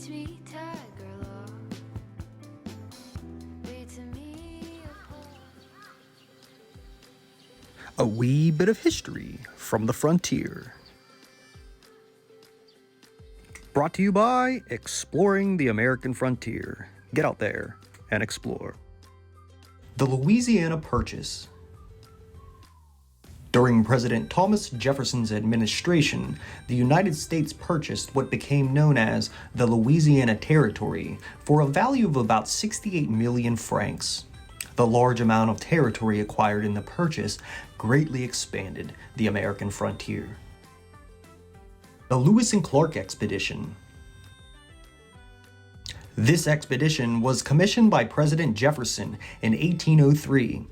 sweet tiger law. Read to me a poem. A wee bit of history from the frontier. Brought to you by Exploring the American Frontier. Get out there and explore. The Louisiana Purchase. During President Thomas Jefferson's administration, the United States purchased what became known as the Louisiana Territory for a value of about 68 million francs. The large amount of territory acquired in the purchase greatly expanded the American frontier. The Lewis and Clark Expedition. This expedition was commissioned by President Jefferson in 1803.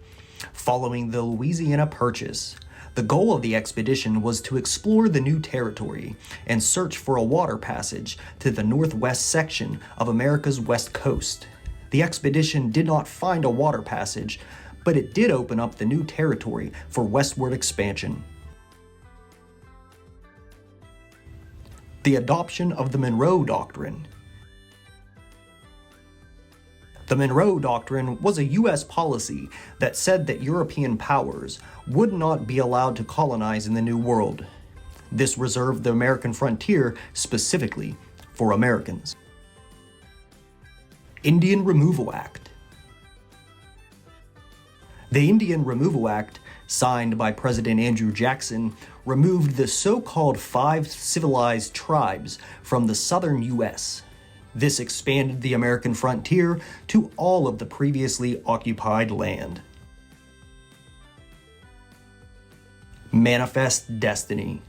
Following the Louisiana Purchase, the goal of the expedition was to explore the new territory and search for a water passage to the northwest section of America's west coast. The expedition did not find a water passage, but it did open up the new territory for westward expansion. The adoption of the Monroe Doctrine. The Monroe Doctrine was a U.S. policy that said that European powers would not be allowed to colonize in the New World. This reserved the American frontier specifically for Americans. Indian Removal Act. The Indian Removal Act, signed by President Andrew Jackson, removed the so-called 5 civilized tribes from the southern U.S. This expanded the American frontier to all of the previously occupied land. Manifest Destiny.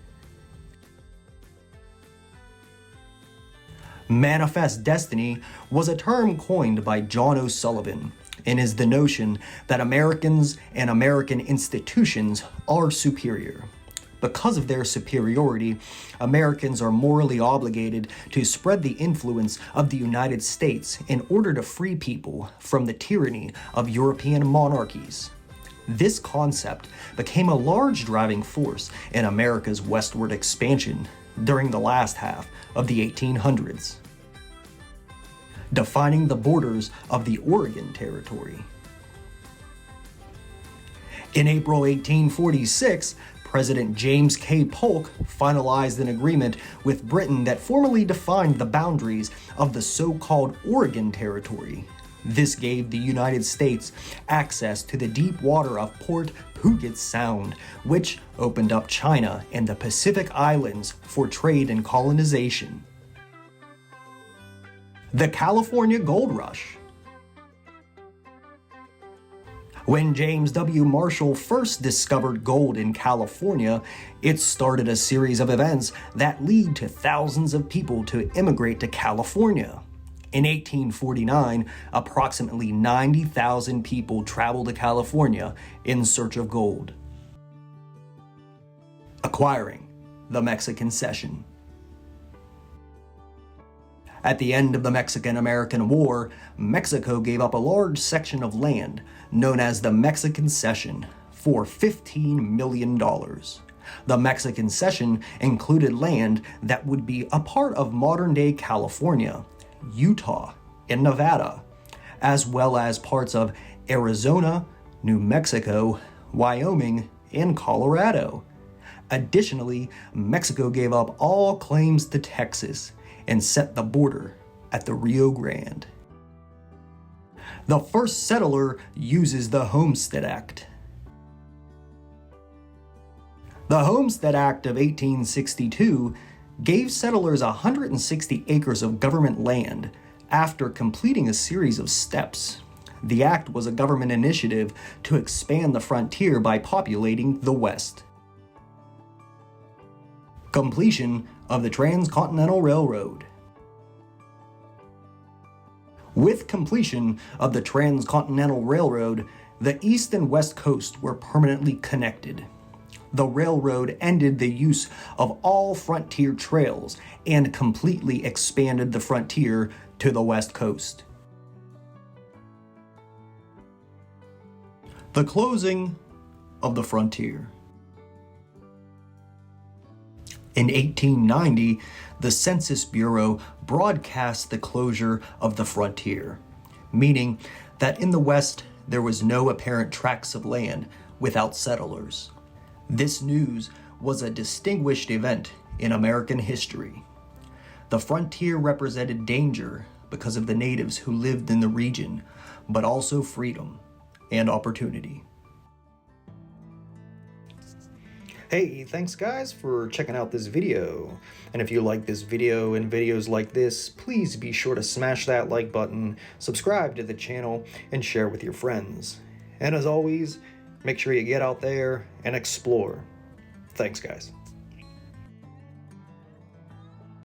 Manifest Destiny was a term coined by John O'Sullivan and is the notion that Americans and American institutions are superior. Because of their superiority, Americans are morally obligated to spread the influence of the United States in order to free people from the tyranny of European monarchies. This concept became a large driving force in America's westward expansion during the last half of the 1800s. Defining the borders of the Oregon Territory. In April 1846, President James K. Polk finalized an agreement with Britain that formally defined the boundaries of the so-called Oregon Territory. This gave the United States access to the deep water of Port Puget Sound, which opened up China and the Pacific Islands for trade and colonization. The California Gold Rush. When James W. Marshall first discovered gold in California, it started a series of events that lead to thousands of people to immigrate to California. In 1849, approximately 90,000 people traveled to California in search of gold. Acquiring the Mexican Cession. At the end of the Mexican-American War, Mexico gave up a large section of land, known as the Mexican Cession, for $15 million. The Mexican Cession included land that would be a part of modern-day California, Utah, and Nevada, as well as parts of Arizona, New Mexico, Wyoming, and Colorado. Additionally, Mexico gave up all claims to Texas and set the border at the Rio Grande. The first settler uses the Homestead Act. The Homestead Act of 1862 gave settlers 160 acres of government land after completing a series of steps. The act was a government initiative to expand the frontier by populating the West. Completion of the Transcontinental Railroad. With completion of the Transcontinental Railroad, the East and West Coast were permanently connected. The railroad ended the use of all frontier trails and completely expanded the frontier to the West Coast. The closing of the frontier. In 1890, the Census Bureau broadcast the closure of the frontier, meaning that in the West there was no apparent tracts of land without settlers. This news was a distinguished event in American history. The frontier represented danger because of the natives who lived in the region, but also freedom and opportunity. Hey, thanks guys for checking out this video. And if you like this video and videos like this, please be sure to smash that like button, subscribe to the channel, and share with your friends. And as always, make sure you get out there and explore. Thanks guys.